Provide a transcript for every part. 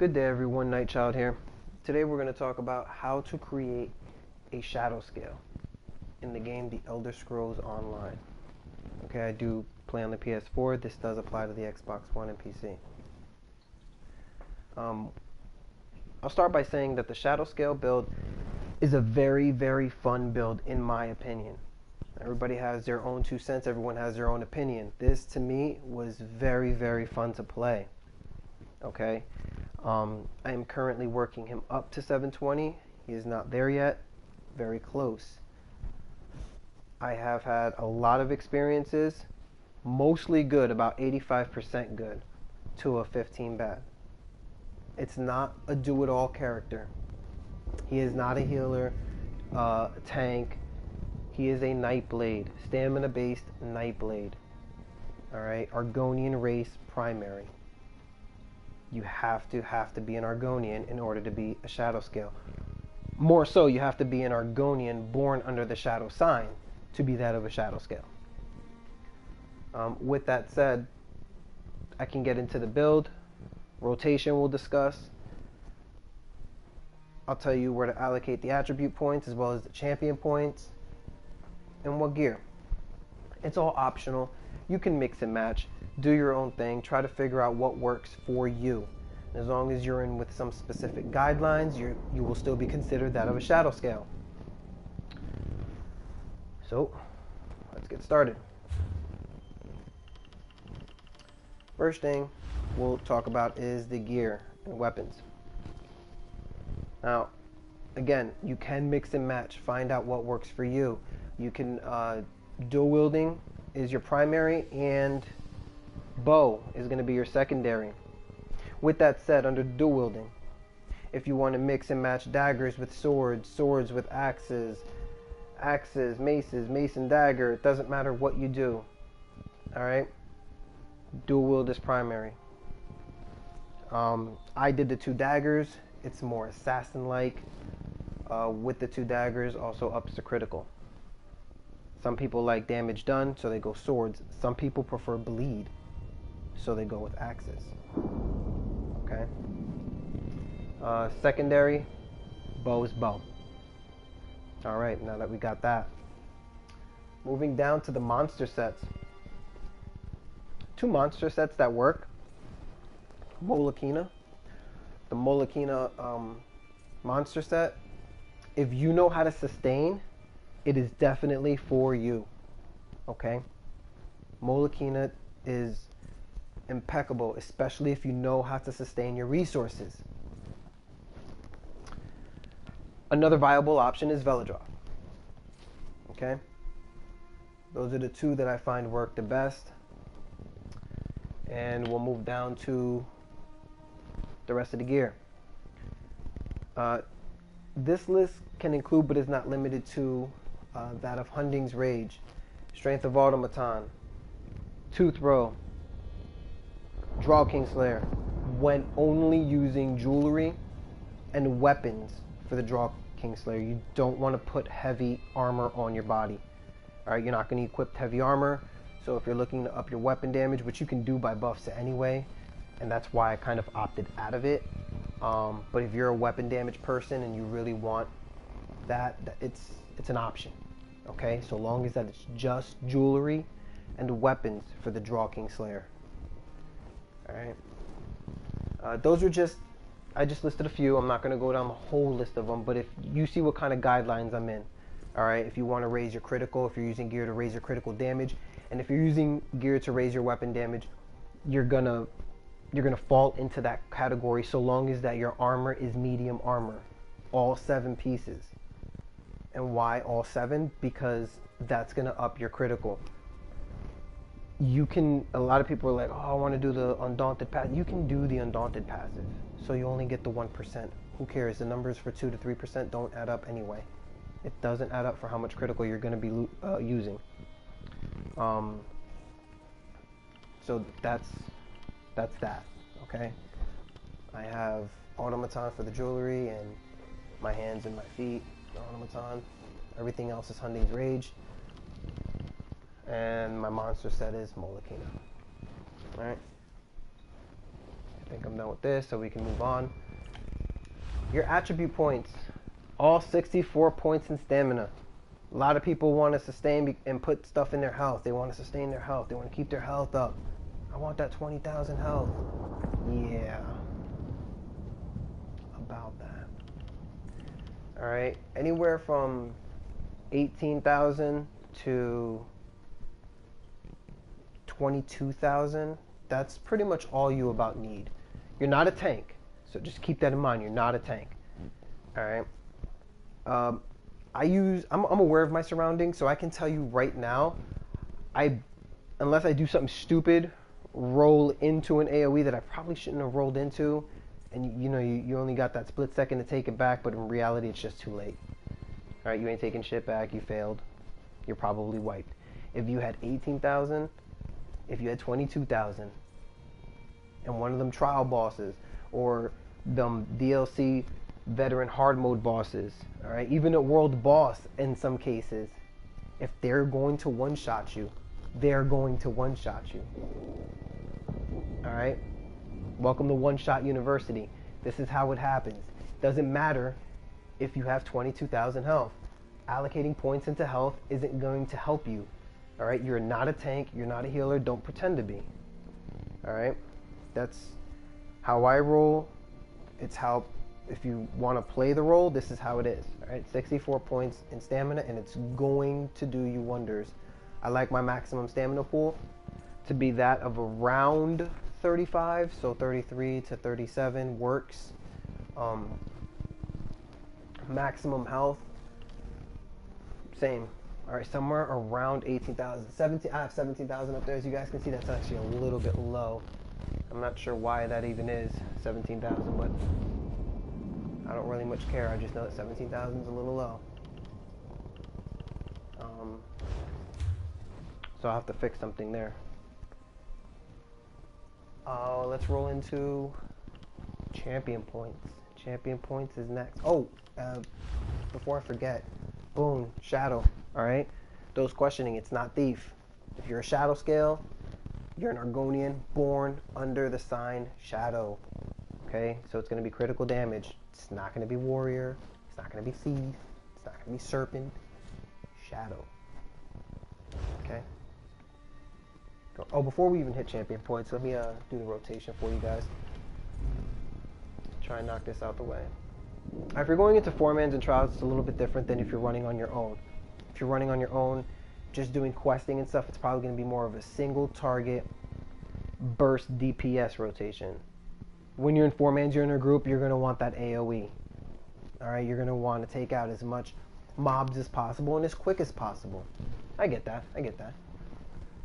Good day everyone, Nightchild here. Today we're going to talk about how to create a Shadowscale in the game The Elder Scrolls Online. Okay, I do play on the PS4. This does apply to the Xbox One and PC. I'll start by saying that the Shadowscale build is a very, very fun build in my opinion. Everybody has their own 2 cents, everyone has their own opinion. This to me was very, very fun to play. Okay. I am currently working him up to 720. He is not there yet. Very close. I have had a lot of experiences, mostly good, about 85% good, to a 15 bad. It's not a do-it-all character. He is not a healer, tank. He is a Nightblade, stamina-based Nightblade. Alright, Argonian race primary. You have to be an Argonian in order to be a Shadowscale. More so, you have to be an Argonian born under the Shadow sign to be that of a Shadowscale. With that said, I can get into the build. Rotation we'll discuss. I'll tell you where to allocate the attribute points as well as the champion points. And what gear. It's all optional. You can mix and match. Do your own thing. Try to figure out what works for you. As long as you're in with some specific guidelines, you will still be considered that of a Shadowscale. So, let's get started. First thing we'll talk about is the gear and weapons. Now, again, you can mix and match. Find out what works for you. You can, dual wielding is your primary and bow is going to be your secondary. With that said, under dual wielding, if you want to mix and match daggers with swords, swords with axes, axes, maces, mace and dagger, it doesn't matter what you do. Alright? Dual wield is primary. I did the 2 daggers. It's more assassin-like. With the 2 daggers, also ups the critical. Some people like damage done, so they go swords. Some people prefer bleed, so they go with axes. Okay. Secondary, bow is bow. Alright, now that we got that. Moving down to the monster sets. 2 monster sets that work. Molokina. The Molokina monster set. If you know how to sustain, it is definitely for you. Okay? Molokina is impeccable, especially if you know how to sustain your resources. Another viable option is Veladroth. Okay? Those are the 2 that I find work the best. And we'll move down to the rest of the gear. This list can include, but is not limited to, that of Hunding's Rage, Strength of Automaton, Tooth Row, Draw Kingslayer, when only using jewelry and weapons for the Draw Kingslayer. You don't want to put heavy armor on your body. Alright, you're not going to equip heavy armor, so if you're looking to up your weapon damage, which you can do by buffs anyway, and that's why I kind of opted out of it. But if you're a weapon damage person and you really want that, it's an option. Okay, so long as that it's just jewelry and weapons for the Draw Kingslayer. Alright. Those are I just listed a few. I'm not going to go down the whole list of them, but if you see what kind of guidelines I'm in. Alright, if you want to raise your critical, if you're using gear to raise your critical damage, and if you're using gear to raise your weapon damage, you're gonna fall into that category so long as that your armor is medium armor. All 7 pieces. And why all 7? Because that's going to up your critical. You can, a lot of people are like, oh, I want to do the Undaunted passive. You can do the Undaunted passive. So you only get the 1%. Who cares? The numbers for 2 to 3% don't add up anyway. It doesn't add up for how much critical you're going to be using. So that's that. Okay? I have Automaton for the jewelry and my hands and my feet. Automaton. Everything else is Hunding's Rage. And my monster set is Molokina. Alright. think I'm done with this, so we can move on. Your attribute points, all 64 points in stamina. A lot of people want to sustain and put stuff in their health. They want to sustain their health. They want to keep their health up. I want that 20,000 health. Yeah. About that. Alright. Anywhere from 18,000 to 22,000. That's pretty much all you about need. You're not a tank. So just keep that in mind. You're not a tank. Alright. I'm aware of my surroundings, so I can tell you right now, unless I do something stupid, roll into an AoE that I probably shouldn't have rolled into, and you only got that split second to take it back, but in reality it's just too late. Alright, you ain't taking shit back, you failed. You're probably wiped. If you had 18,000, if you had 22,000, and one of them trial bosses, or them DLC veteran hard mode bosses, all right, even a world boss in some cases, if they're going to one-shot you, they're going to one-shot you. All right, welcome to One-Shot University. This is how it happens. Doesn't matter if you have 22,000 health. Allocating points into health isn't going to help you. All right, you're not a tank, you're not a healer, don't pretend to be. All right, that's how I roll. It's how, if you want to play the role, this is how it is. All right, 64 points in stamina, and it's going to do you wonders. I like my maximum stamina pool to be that of around 35, so 33 to 37 works. Maximum health, same. All right, somewhere around 18,000. I have 17,000 up there. As you guys can see, that's actually a little bit low. I'm not sure why that even is 17,000, but I don't really much care. I just know that 17,000 is a little low. So I'll have to fix something there. Let's roll into champion points. Champion points is next. Before I forget, boom, Shadow. All right, those questioning, it's not Thief. If you're a Shadowscale, you're an Argonian born under the sign Shadow. Okay, so it's going to be critical damage. It's not going to be Warrior. It's not going to be Thief. It's not going to be Serpent. Shadow. Okay. Before we even hit champion points, let me do the rotation for you guys. Try and knock this out the way. If you're going into 4-mans and trials, it's a little bit different than if you're running on your own. If you're running on your own, just doing questing and stuff, it's probably going to be more of a single target burst DPS rotation. When you're in 4-mans, you're in a group, you're going to want that AoE. Alright, you're going to want to take out as much mobs as possible and as quick as possible. I get that.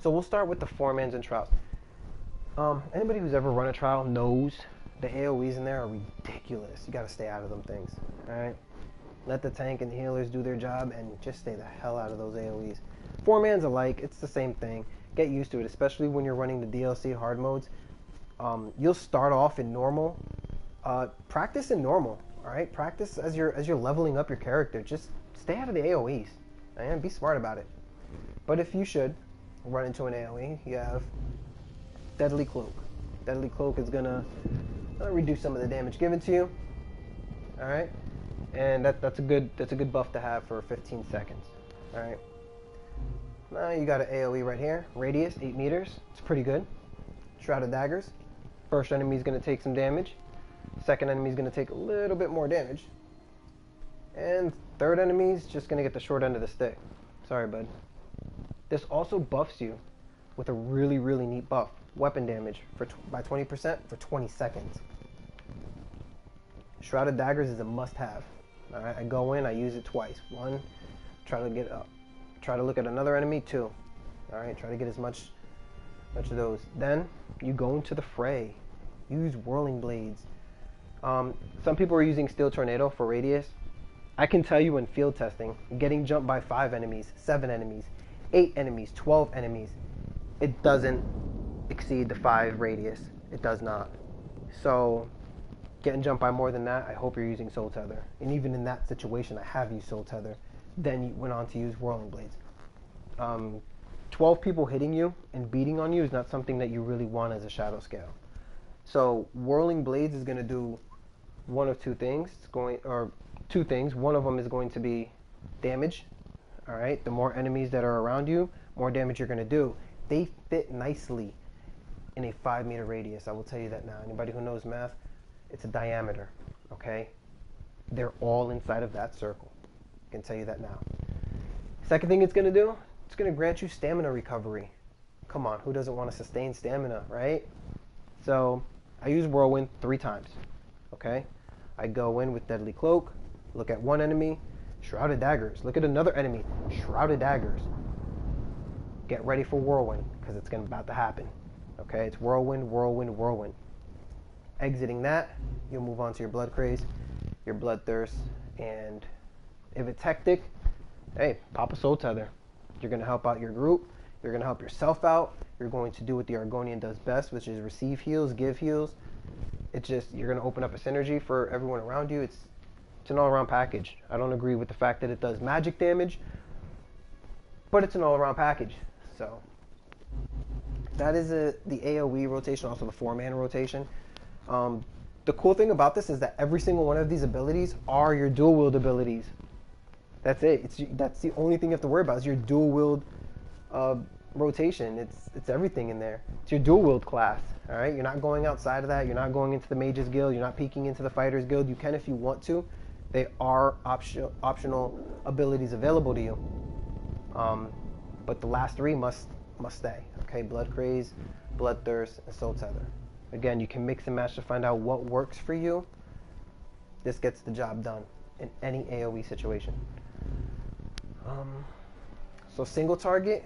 So we'll start with the 4-mans and trials. Anybody who's ever run a trial knows the AoEs in there are ridiculous. You got to stay out of them things. Alright? Let the tank and the healers do their job and just stay the hell out of those AoEs. 4-mans alike, it's the same thing. Get used to it, especially when you're running the DLC hard modes. You'll start off in normal. Practice in normal. Alright? Practice as you're leveling up your character. Just stay out of the AoEs. And be smart about it. But if you should run into an AoE, you have Deadly Cloak. Deadly Cloak is gonna reduce some of the damage given to you. Alright? And that's a good buff to have for 15 seconds. Alright. Now you got an AoE right here. Radius, 8 meters. It's pretty good. Shrouded Daggers. First enemy is going to take some damage. Second enemy is going to take a little bit more damage. And third enemy is just going to get the short end of the stick. Sorry, bud. This also buffs you with a really, really neat buff. Weapon damage by 20% for 20 seconds. Shrouded Daggers is a must-have. Alright, I go in, I use it twice. One, try to get up. Try to look at another enemy, 2. Alright, try to get as much of those. Then, you go into the fray. Use Whirling Blades. Some people are using Steel Tornado for radius. I can tell you in field testing, getting jumped by 5 enemies, 7 enemies, 8 enemies, 12 enemies, it doesn't exceed the 5 radius. It does not. So, getting jumped by more than that, I hope you're using Soul Tether. And even in that situation, I have used Soul Tether. Then you went on to use Whirling Blades. 12 people hitting you and beating on you is not something that you really want as a Shadowscale. So Whirling Blades is going to do one of two things. Two things. One of them is going to be damage. All right. The more enemies that are around you, more damage you're going to do. They fit nicely in a 5-meter radius. I will tell you that now. Anybody who knows math, it's a diameter. Okay. They're all inside of that circle. I can tell you that now. Second thing it's going to do, it's going to grant you stamina recovery. Come on, who doesn't want to sustain stamina, right? So I use Whirlwind 3 times. Okay. I go in with Deadly Cloak, look at one enemy, Shrouded Daggers. Look at another enemy, Shrouded Daggers. Get ready for Whirlwind, because it's about to happen. Okay, it's Whirlwind, Whirlwind, Whirlwind. Exiting that, you'll move on to your Blood Craze, your Bloodthirst, and if it's hectic, hey, pop a Soul Tether. You're going to help out your group. You're going to help yourself out. You're going to do what the Argonian does best, which is receive heals, give heals. It's just, you're going to open up a synergy for everyone around you. It's an all-around package. I don't agree with the fact that it does magic damage, but it's an all-around package. So that is the AoE rotation, also the 4-man rotation. The cool thing about this is that every single one of these abilities are your dual-wield abilities. That's it. That's the only thing you have to worry about is your dual-wield rotation. It's everything in there. It's your dual-wield class. All right, you're not going outside of that. You're not going into the Mages Guild. You're not peeking into the Fighters Guild. You can if you want to. They are optional abilities available to you. But the last 3 must stay. Okay, Blood Craze, Bloodthirst, and Soul Tether. Again, you can mix and match to find out what works for you. This gets the job done in any AoE situation. So single target,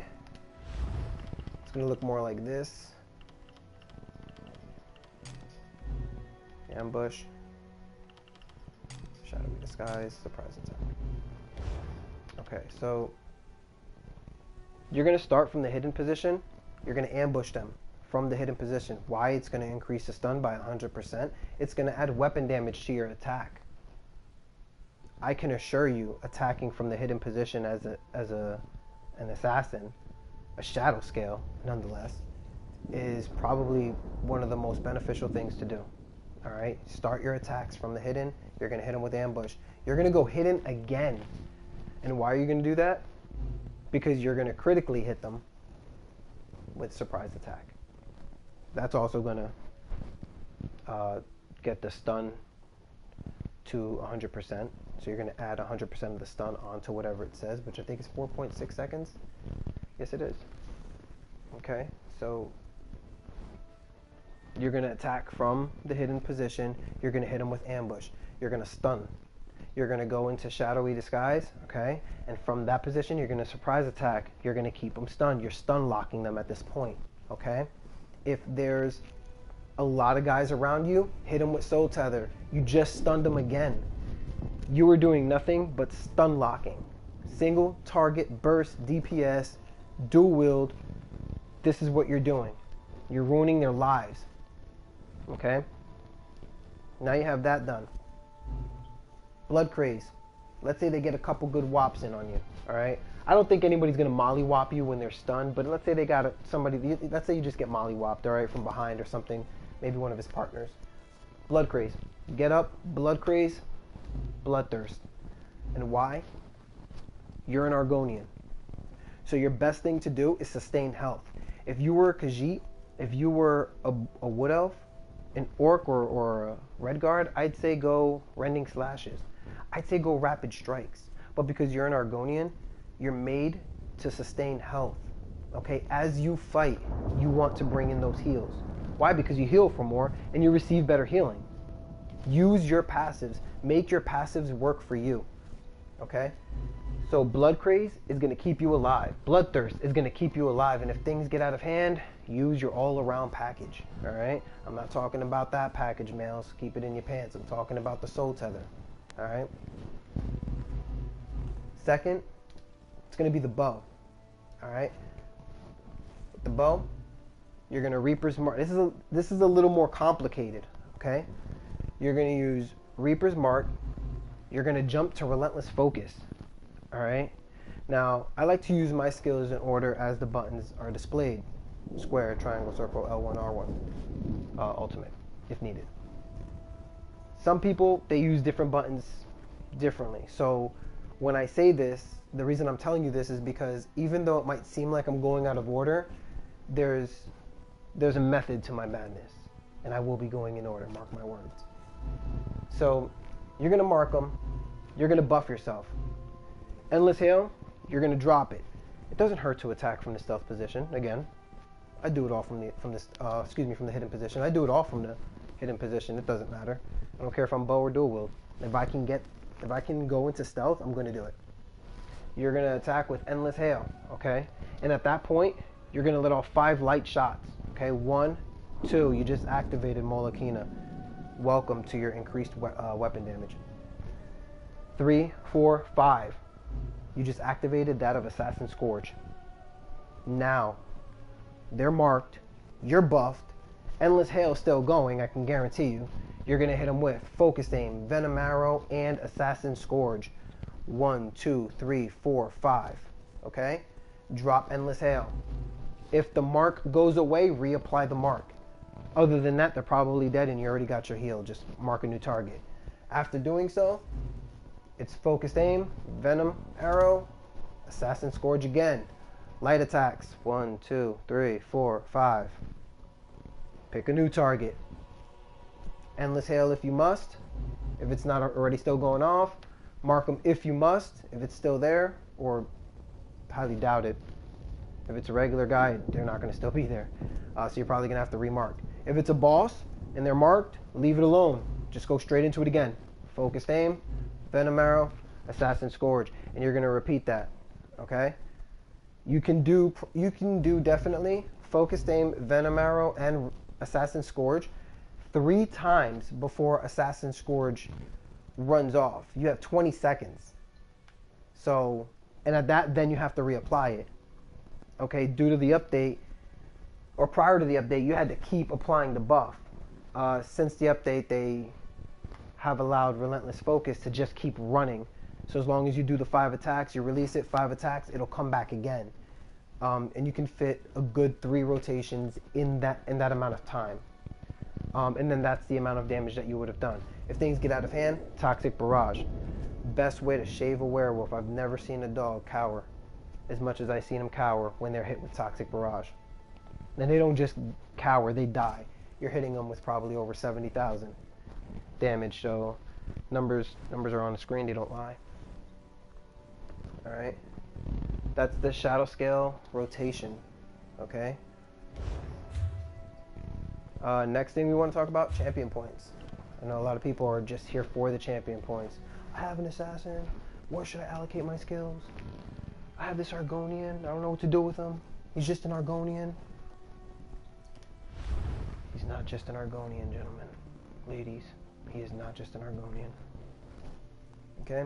it's going to look more like this. Ambush, Shadowy Disguise, Surprise Attack. Okay, so you're going to start from the hidden position. You're going to ambush them from the hidden position. Why? It's going to increase the stun by 100%. It's going to add weapon damage to your attack. I can assure you, attacking from the hidden position as an assassin, a Shadowscale, nonetheless, is probably one of the most beneficial things to do. All right, start your attacks from the hidden. You're going to hit them with ambush. You're going to go hidden again. And why are you going to do that? Because you're going to critically hit them with surprise attack. That's also going to get the stun to 100%. So you're going to add 100% of the stun onto whatever it says, which I think is 4.6 seconds. Yes, it is. Okay, so you're going to attack from the hidden position. You're going to hit them with ambush. You're going to stun. You're going to go into Shadowy Disguise, okay? And from that position, you're going to surprise attack. You're going to keep them stunned. You're stun locking them at this point, okay? If there's a lot of guys around you, hit them with Soul Tether. You just stunned them again. You were doing nothing but stun locking. Single target burst DPS, dual wield. This is what you're doing. You're ruining their lives. Okay? Now you have that done. Blood Craze. Let's say they get a couple good whops in on you. Alright? I don't think anybody's going to mollywop you when they're stunned, but let's say they got let's say you just get mollywhopped, alright, from behind or something. Maybe one of his partners. Blood Craze. Get up, Blood Craze, Bloodthirst. And why? You're an Argonian. So your best thing to do is sustain health. If you were a Khajiit, if you were a Wood Elf, an Orc or a Redguard, I'd say go Rending Slashes. I'd say go Rapid Strikes. But because you're an Argonian, you're made to sustain health. Okay? As you fight, you want to bring in those heals. Why? Because you heal for more and you receive better healing. Use your passives. Make your passives work for you. Okay? So Blood Craze is going to keep you alive. Bloodthirst is going to keep you alive. And if things get out of hand, use your all-around package. All right? I'm not talking about that package, males. Keep it in your pants. I'm talking about the Soul Tether. All right? Second, it's going to be the bow. All right? With the bow, you're going to Reaper's Mark. This is a little more complicated. Okay? You're going to use Reaper's Mark. You're going to jump to Relentless Focus. All right. Now, I like to use my skills in order as the buttons are displayed. Square, triangle, circle, L1, R1, ultimate. if needed. Some people, they use different buttons differently. So when I say this, the reason I'm telling you this is because even though it might seem like I'm going out of order, there's a method to my madness, and I will be going in order, mark my words. So you're going to mark them, you're going to buff yourself. Endless Hail, you're going to drop it. It doesn't hurt to attack from the stealth position. Again, I do it all from the hidden position. I do it all from the hidden position. It doesn't matter. I don't care if I'm bow or dual wield. If I can go into stealth, I'm going to do it. You're going to attack with Endless Hail, okay? And at that point, you're going to let off 5 light shots, okay? 1, 2, you just activated Molokina. Welcome to your increased weapon damage. 3, 4, 5. You just activated that of Assassin Scourge. Now, they're marked, you're buffed, Endless Hail still going, I can guarantee you. You're going to hit them with Focused Aim, Venom Arrow, and Assassin Scourge. 1, 2, 3, 4, 5. Okay? Drop Endless Hail. If the mark goes away, reapply the mark. Other than that, they're probably dead and you already got your heal. Just mark a new target. After doing so, it's Focused Aim, Venom Arrow, Assassin Scourge again. Light attacks. 1, 2, 3, 4, 5. Pick a new target. Endless Hail if you must. If it's not already still going off, mark them if you must. If it's still there, or highly doubt it. If it's a regular guy, they're not going to still be there. So you're probably going to have to remark. If it's a boss and they're marked, leave it alone. Just go straight into it again. Focused Aim, Venom Arrow, Assassin Scourge, and you're going to repeat that. Okay? You can do definitely Focused Aim, Venom Arrow, and Assassin Scourge 3 times before Assassin Scourge runs off. You have 20 seconds. So, and at that, then you have to reapply it. Okay, due to the update, or prior to the update, you had to keep applying the buff. Since the update, they have allowed Relentless Focus to just keep running. So as long as you do the 5 attacks, you release it, 5 attacks, it'll come back again. And you can fit a good 3 rotations in that amount of time. And then that's the amount of damage that you would have done. If things get out of hand, Toxic Barrage. Best way to shave a werewolf. I've never seen a dog cower as much as I've seen them cower when they're hit with Toxic Barrage. And they don't just cower, they die. You're hitting them with probably over 70,000 damage. So numbers are on the screen, they don't lie. Alright. That's the Shadowscale rotation. Okay. Next thing we want to talk about, champion points. I know a lot of people are just here for the champion points. I have an assassin. Where should I allocate my skills? I have this Argonian. I don't know what to do with him. He's just an Argonian. He's not just an Argonian, gentlemen. Ladies, he is not just an Argonian. Okay?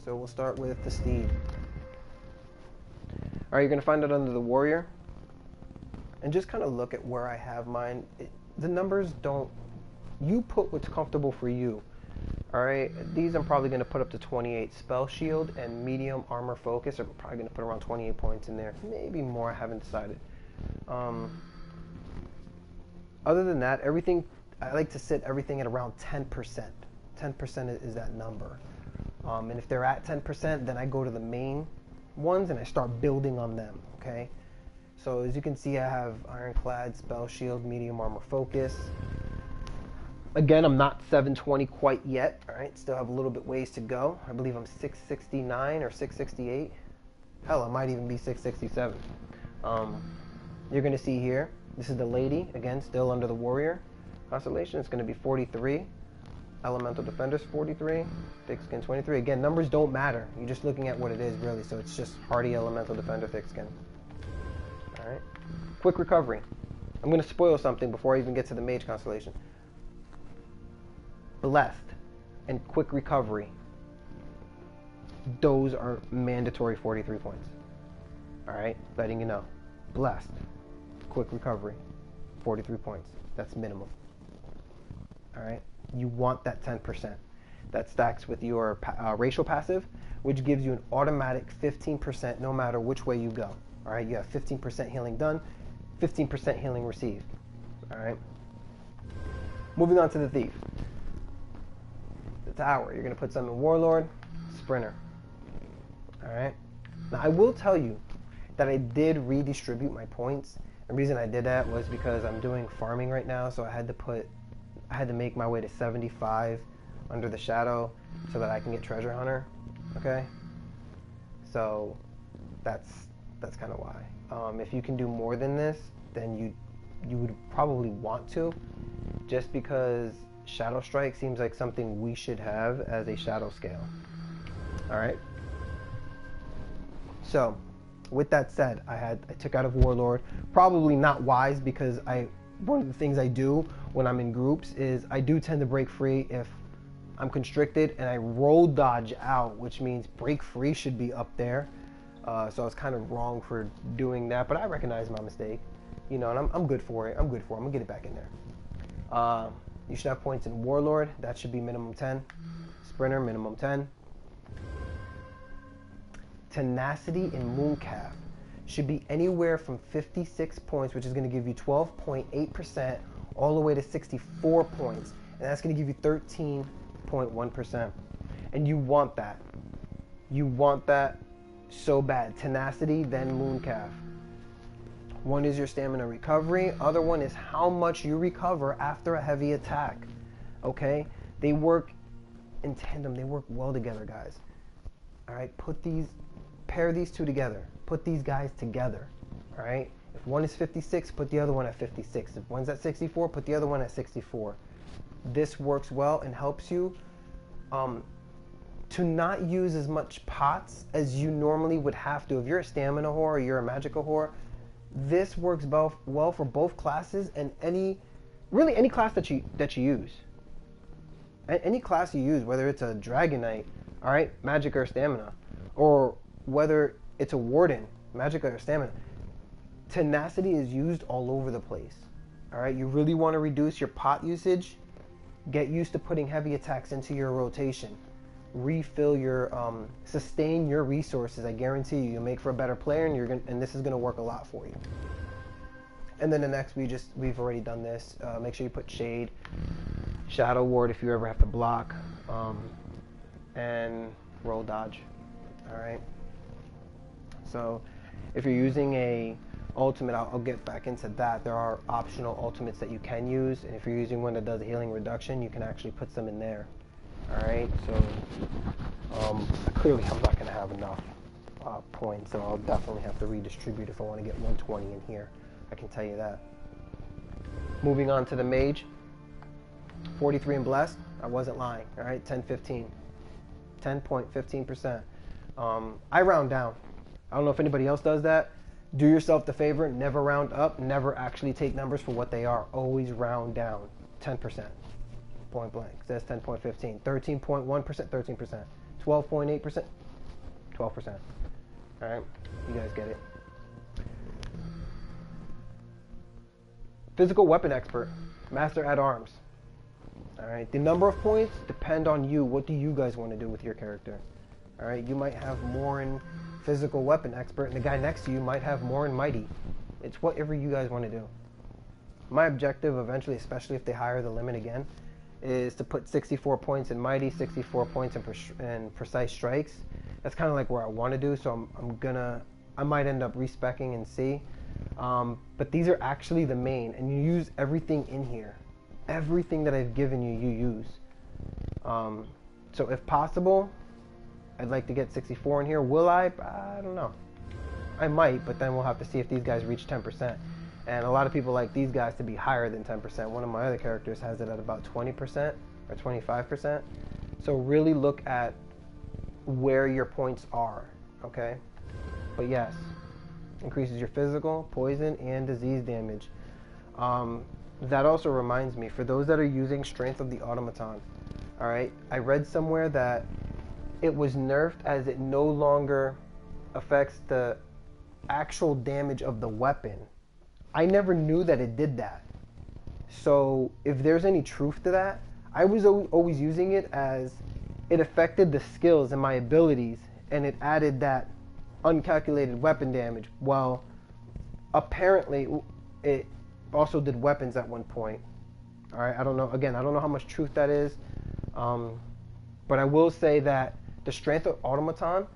So we'll start with the steed. Alright, you're going to find it under the warrior. And just kind of look at where I have mine. The numbers don't... You put what's comfortable for you. Alright, these I'm probably going to put up to 28. Spell Shield and Medium Armor Focus are probably going to put around 28 points in there. Maybe more, I haven't decided. Other than that, everything... I like to sit everything at around 10%. 10% is that number. And if they're at 10%, then I go to the main ones and I start building on them, okay? So as you can see, I have Ironclad, Spell Shield, Medium Armor Focus. Again, I'm not 720 quite yet, alright? Still have a little bit ways to go. I believe I'm 669 or 668. Hell, I might even be 667. You're going to see here, this is the lady, again, still under the warrior constellation. It's going to be 43. Elemental Defenders 43, Thick Skin 23. Again, numbers don't matter. You're just looking at what it is, really. So it's just Hardy Elemental Defender Thick Skin. Alright. Quick Recovery. I'm going to spoil something before I even get to the Mage constellation. Blessed and Quick Recovery. Those are mandatory 43 points. Alright? Letting you know. Blessed. Quick Recovery. 43 points. That's minimum. Alright? You want that 10%. That stacks with your racial passive, which gives you an automatic 15% no matter which way you go. Alright, you have 15% healing done, 15% healing received. Alright. Moving on to the Thief. The Tower. You're going to put some in Warlord, Sprinter. Alright? Now, I will tell you that I did redistribute my points. The reason I did that was because I'm doing farming right now, so I had to make my way to 75 under the shadow so that I can get Treasure Hunter. Okay? So that's kind of why. If you can do more than this, then you would probably want to, just because Shadow Strike seems like something we should have as a Shadowscale. Alright? So, with that said, I took out of Warlord. Probably not wise, because one of the things I do when I'm in groups is I do tend to break free if I'm constricted, and I roll dodge out, which means break free should be up there. So I was kind of wrong for doing that, but I recognize my mistake. You know, and I'm good for it. I'm good for it. I'm gonna get it back in there. You should have points in Warlord. That should be minimum 10. Sprinter, minimum 10. Tenacity and Mooncalf should be anywhere from 56 points, which is going to give you 12.8%, all the way to 64 points. And that's going to give you 13.1%. And you want that. You want that so bad. Tenacity, then Mooncalf. One is your stamina recovery. Other one is how much you recover after a heavy attack. Okay? They work in tandem. They work well together, guys. All right? Pair these two together. Put these guys together. All right? If one is 56, put the other one at 56. If one's at 64, put the other one at 64. This works well and helps you to not use as much pots as you normally would have to. If you're a stamina whore or you're a magical whore, this works well for both classes and any class that you use. Any class you use, whether it's a Dragon Knight, all right, magic or stamina, or whether it's a Warden, magic or stamina. Tenacity is used all over the place. All right, you really want to reduce your pot usage. Get used to putting heavy attacks into your rotation. Refill your, sustain your resources. I guarantee you'll make for a better player, and this is gonna work a lot for you. And then the next, we've already done this. Make sure you put Shade, Shadow Ward if you ever have to block, and roll dodge. All right. So, if you're using a ultimate, I'll get back into that. There are optional ultimates that you can use, and if you're using one that does a healing reduction, you can actually put some in there. Alright, so clearly I'm not going to have enough points, so I'll definitely have to redistribute if I want to get 120 in here. I can tell you that. Moving on to the Mage. 43 and Blessed. I wasn't lying. Alright, 10.15. 10.15%. I round down. I don't know if anybody else does that. Do yourself the favor, never round up, never actually take numbers for what they are. Always round down. 10%. Point blank. Says 10.15. 13.1%, 13%. 12.8%, 12%. Alright? You guys get it. Physical Weapon Expert. Master at Arms. Alright? The number of points depend on you. What do you guys want to do with your character? Alright? You might have more in Physical Weapon Expert, and the guy next to you might have more in Mighty. It's whatever you guys want to do. My objective eventually, especially if they hire the limit again, is to put 64 points in Mighty, 64 points in Precise Strikes. That's kind of like where I want to do, so I might end up respeccing and see. But these are actually the main, and you use everything in here. Everything that I've given you, you use. So if possible, I'd like to get 64 in here. Will I? I don't know. I might, but then we'll have to see if these guys reach 10%. And a lot of people like these guys to be higher than 10%. One of my other characters has it at about 20% or 25%. So really look at where your points are, okay? But yes, increases your physical, poison, and disease damage. That also reminds me, for those that are using Strength of the Automaton, all right, I read somewhere that it was nerfed as it no longer affects the actual damage of the weapon. I never knew that it did that. So if there's any truth to that, I was always using it as it affected the skills and my abilities, and it added that uncalculated weapon damage. Well, apparently it also did weapons at one point. All right, I don't know. Again, I don't know how much truth that is, but I will say that the strength of automaton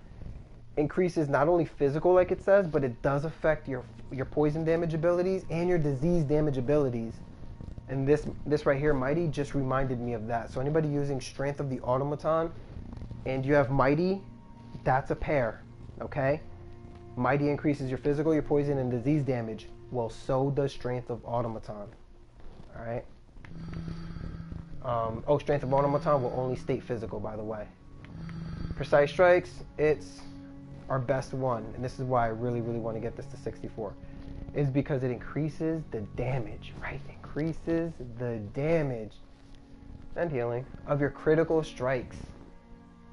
increases not only physical, like it says, but it does affect your poison damage abilities and your disease damage abilities. And this right here, Mighty, just reminded me of that. So anybody using strength of the automaton and you have Mighty, that's a pair, okay? Mighty increases your physical, your poison, and disease damage. Well, so does strength of automaton. All right. Strength of automaton will only state physical, by the way. Precise strikes, it's our best one, and this is why I really, really want to get this to 64. Is because it increases the damage, right? Increases the damage and healing of your critical strikes.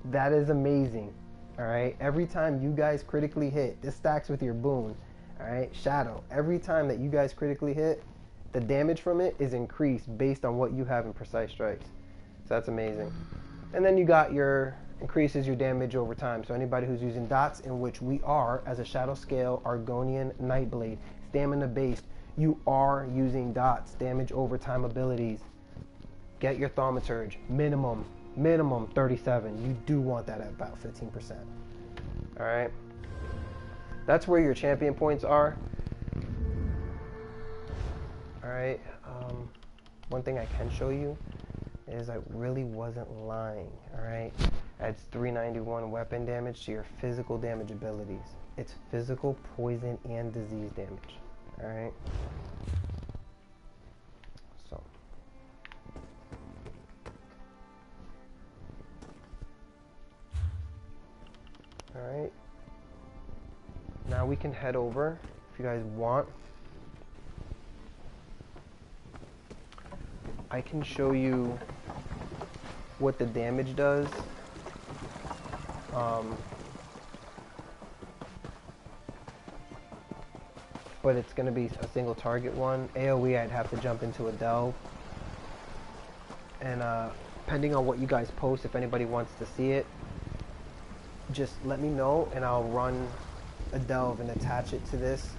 That is amazing. All right. Every time you guys critically hit, this stacks with your boon. All right. Shadow. Every time that you guys critically hit, the damage from it is increased based on what you have in precise strikes. So that's amazing. And then you got your increases your damage over time. So anybody who's using dots, in which we are as a Shadowscale Argonian Nightblade, stamina based, you are using dots, damage over time abilities. Get your Thaumaturge, minimum 37. You do want that at about 15%. All right. That's where your champion points are. All right. One thing I can show you is I really wasn't lying. All right. Adds 391 weapon damage to your physical damage abilities. It's physical, poison, and disease damage. All right. So. All right. Now we can head over, if you guys want. I can show you what the damage does. But it's going to be a single target one. AoE, I'd have to jump into a delve. And depending on what you guys post, if anybody wants to see it, just let me know and I'll run a delve and attach it to this.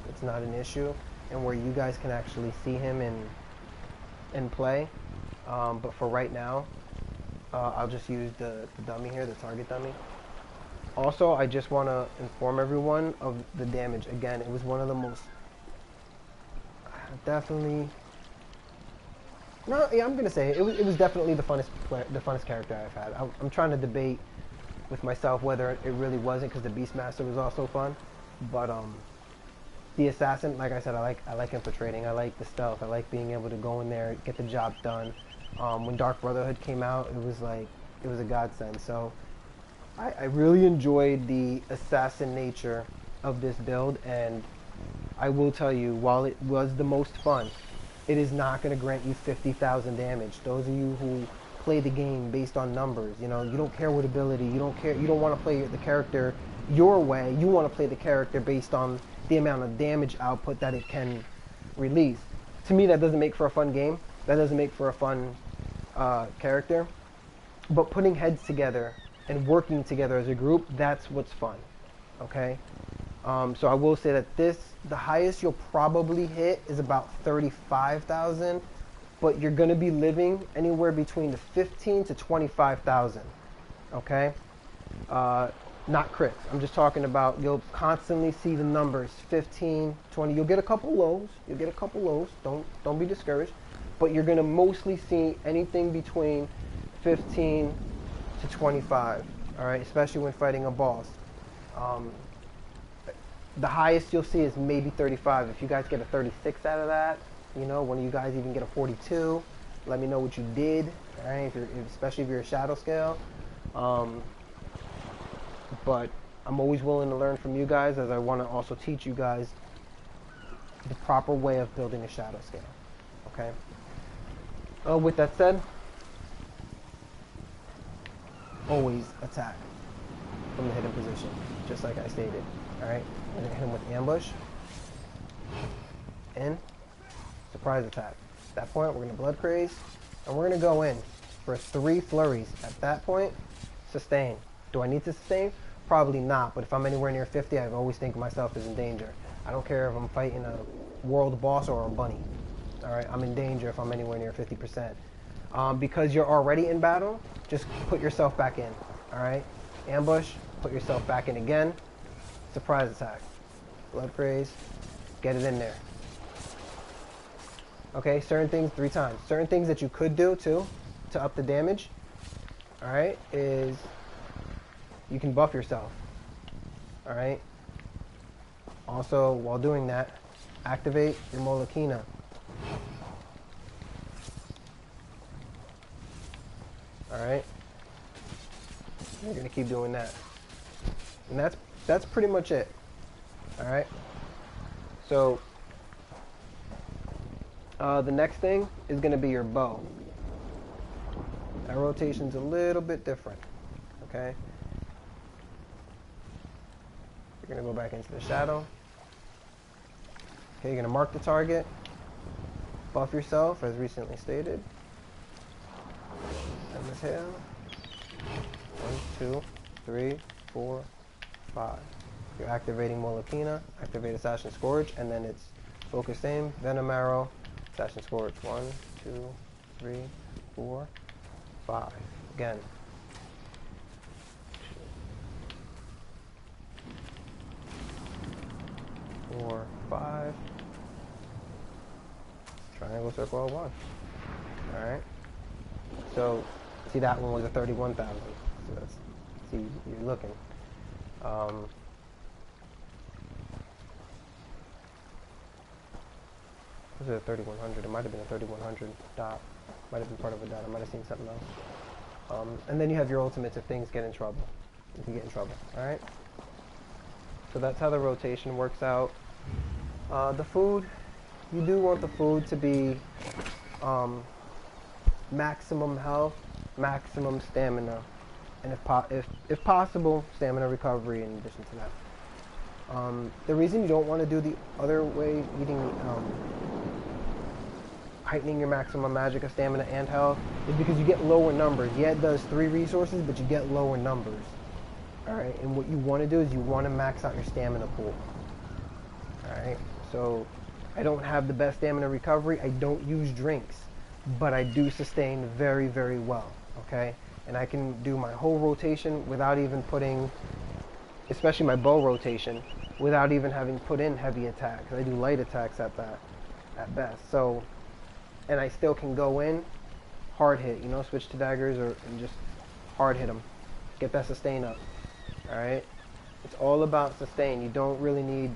It's not an issue. And where you guys can actually see him in play. But for right now, I'll just use the dummy here, the target dummy. Also, I just want to inform everyone of the damage. Again, it was one of the most definitely. No, yeah, I'm gonna say it was definitely the funnest character I've had. I'm trying to debate with myself whether it really wasn't, because the Beastmaster was also fun. But the assassin, like I said, I like infiltrating. I like the stealth. I like being able to go in there, get the job done. When Dark Brotherhood came out, it was a godsend. So I really enjoyed the assassin nature of this build, and I will tell you, while it was the most fun, it is not going to grant you 50,000 damage. Those of you who play the game based on numbers, you know, you don't care what ability, you don't want to play the character your way. You want to play the character based on the amount of damage output that it can release. To me, that doesn't make for a fun game. That doesn't make for a fun character. But putting heads together and working together as a group, that's what's fun. Okay? So I will say that the highest you'll probably hit is about 35,000, but you're going to be living anywhere between the 15 to 25,000. Okay? Not crits. I'm just talking about, you'll constantly see the numbers 15, 20. You'll get a couple lows. Don't be discouraged. But you're going to mostly see anything between 15 to 25. All right, especially when fighting a boss. The highest you'll see is maybe 35. If you guys get a 36 out of that, you know, one of you guys even get a 42, let me know what you did. All right, especially if you're a Shadowscale. But I'm always willing to learn from you guys, as I want to also teach you guys the proper way of building a Shadowscale. Okay. With that said, always attack from the hidden position, just like I stated. Alright, we're going to hit him with ambush and surprise attack. At that point, we're going to blood craze, and we're going to go in for 3 flurries. At that point, sustain. Do I need to sustain? Probably not, but if I'm anywhere near 50, I always think of myself as in danger. I don't care if I'm fighting a world boss or a bunny. Alright, I'm in danger if I'm anywhere near 50%. Because you're already in battle, just put yourself back in. Alright? Ambush, put yourself back in again. Surprise attack. Blood praise, get it in there. Okay, certain things 3 times. Certain things that you could do too to up the damage, alright, is you can buff yourself. Alright? Also, while doing that, activate your Molokina. Alright? You're gonna keep doing that. And that's pretty much it. Alright? So the next thing is gonna be your bow. That rotation's a little bit different. Okay? You're gonna go back into the shadow. Okay, you're gonna mark the target. Buff yourself as recently stated. And this here. 1, 2, 3, 4, 5. You're activating Molokina, activate Assassin Scourge, and then it's focus aim, Venom Arrow, Assassin Scourge. 1, 2, 3, 4, 5. Again. 4, 5. Triangle, circle, 1. Alright. So, see, that one was a 31,000. So that's, see, you're looking. Was it a 3100? It might have been a 3100 dot. Might have been part of a dot. I might have seen something else. And then you have your ultimates if things get in trouble. You can get in trouble. Alright? So that's how the rotation works out. The food, you do want the food to be maximum health, maximum stamina, and if possible, stamina recovery in addition to that. The reason you don't want to do the other way, eating, heightening your maximum magic of stamina and health, is because you get lower numbers. Yeah, it does 3 resources, but you get lower numbers. Alright, and what you want to do is you want to max out your stamina pool. Alright, so I don't have the best stamina recovery. I don't use drinks, but I do sustain very, very well. Okay, and I can do my whole rotation without even putting, especially my bow rotation, without even having put in heavy attacks. I do light attacks at best. So, and I still can go in, hard hit, you know, switch to daggers and just hard hit them. Get that sustain up. Alright? It's all about sustain. You don't really need,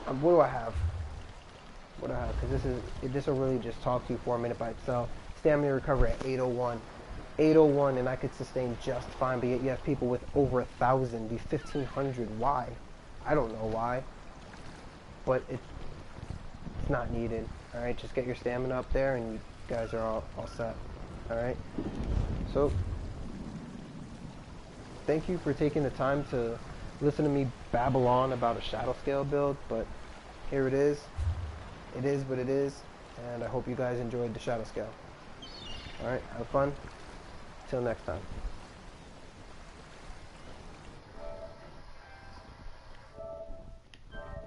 what do I have? What do I have? Because this will really just talk to you for a minute by itself. Stamina recovery at 801. 801, and I could sustain just fine, but yet you have people with over 1,000, be 1,500. Why? I don't know why. But it's not needed. Alright, just get your stamina up there and you guys are all set. Alright? So, thank you for taking the time to listen to me babble on about a Shadowscale build, but here it is. It is what it is, and I hope you guys enjoyed the Shadowscale. Alright, have fun. Till next time.